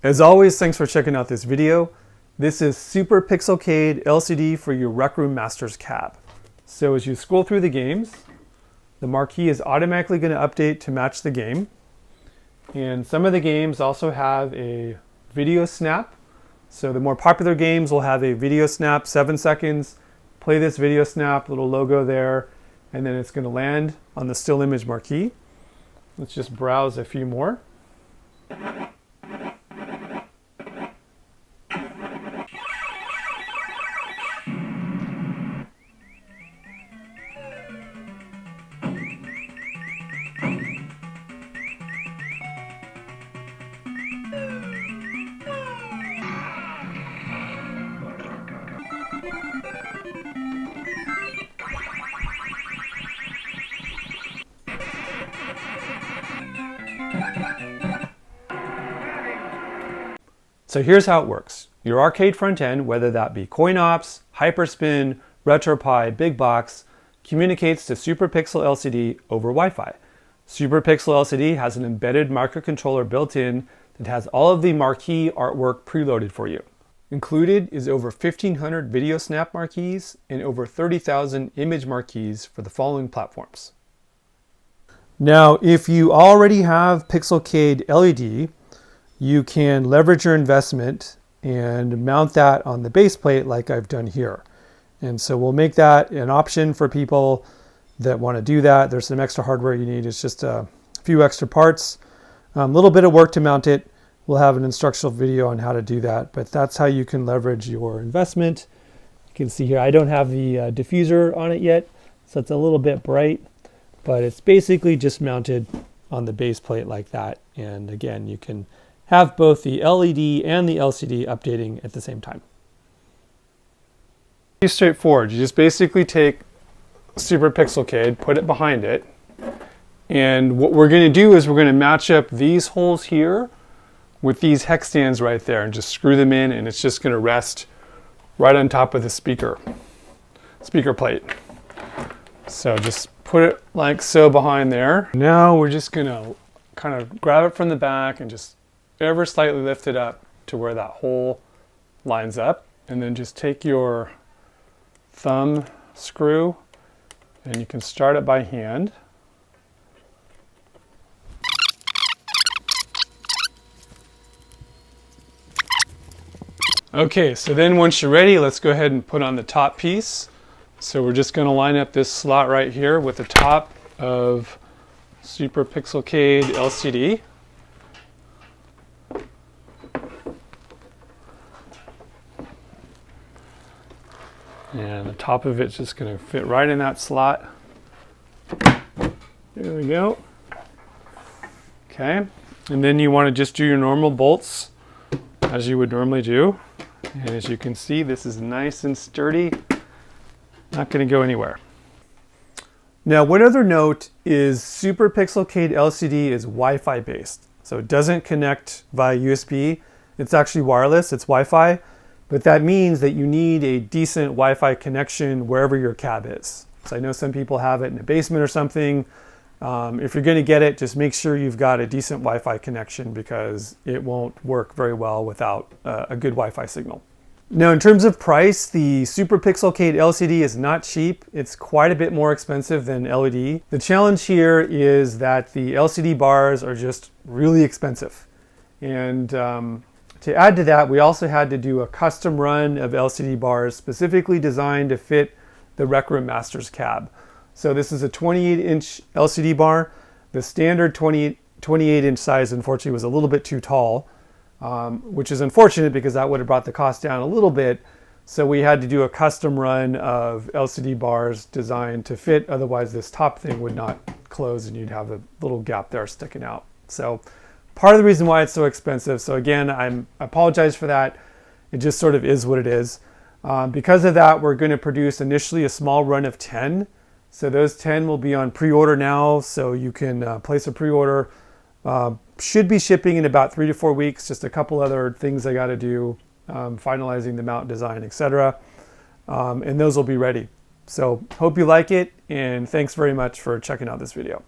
As always, thanks for checking out this video. This is Super PixelcadeLCD for your Rec Room Masters cab. So as you scroll through the games, the marquee is automatically going to update to match the game. And some of the games also have a video snap. So the more popular games will have a video snap, 7 seconds. Play this video snap, little logo there, and then it's going to land on the still image marquee. Let's just browse a few more. So here's how it works. Your arcade front end, whether that be CoinOps, Hyperspin, RetroPie, Big Box, communicates to Super PixelLCD over Wi-Fi. Super PixelLCD has an embedded microcontroller built in that has all of the marquee artwork preloaded for you. Included is over 1,500 video snap marquees and over 30,000 image marquees for the following platforms. Now, if you already have PixelcadeLED, you can leverage your investment and mount that on the base plate like I've done here. And so we'll make that an option for people that want to do that. There's some extra hardware you need. It's just a few extra parts, a little bit of work to mount it. We'll have an instructional video on how to do that, but that's how you can leverage your investment. You can see here, I don't have the diffuser on it yet, so it's a little bit bright, but it's basically just mounted on the base plate like that. And again, you can have both the LED and the LCD updating at the same time. Pretty straightforward. You just basically take Super PixelCade, put it behind it, and what we're going to do is we're going to match up these holes here with these hex stands right there and just screw them in, and it's just going to rest right on top of the speaker plate. So just put it like so behind there. Now we're just going to kind of grab it from the back and just ever slightly lift it up to where that hole lines up, and then just take your thumb screw and you can start it by hand. Okay, so then once you're ready, let's go ahead and put on the top piece. So we're just going to line up this slot right here with the top of Super PixelcadeLCD. And the top of it's just going to fit right in that slot. There we go. Okay, and then you want to just do your normal bolts as you would normally do. And as you can see, this is nice and sturdy, not going to go anywhere. Now, one other note is Super PixelcadeLCD is Wi-Fi based. So it doesn't connect via USB. It's actually wireless, it's Wi-Fi. But that means that you need a decent Wi-Fi connection wherever your cab is. So I know some people have it in a basement or something. If you're going to get it, just make sure you've got a decent Wi-Fi connection because it won't work very well without a good Wi-Fi signal. Now, in terms of price, the Super PixelcadeLCD is not cheap. It's quite a bit more expensive than LED. The challenge here is that the LCD bars are just really expensive. And to add to that, we also had to do a custom run of LCD bars specifically designed to fit the Rec Room Masters cab. So this is a 28-inch LCD bar. The standard 28-inch size, unfortunately, was a little bit too tall, which is unfortunate because that would have brought the cost down a little bit. So we had to do a custom run of LCD bars designed to fit. Otherwise, this top thing would not close and you'd have a little gap there sticking out. So part of the reason why it's so expensive. So again, I apologize for that. It just sort of is what it is. Because of that, we're going to produce initially a small run of 10. So those 10 will be on pre-order now. So you can place a pre-order. Should be shipping in about 3 to 4 weeks. Just a couple other things I got to do, finalizing the mount design, etc. And those will be ready. So hope you like it, and thanks very much for checking out this video.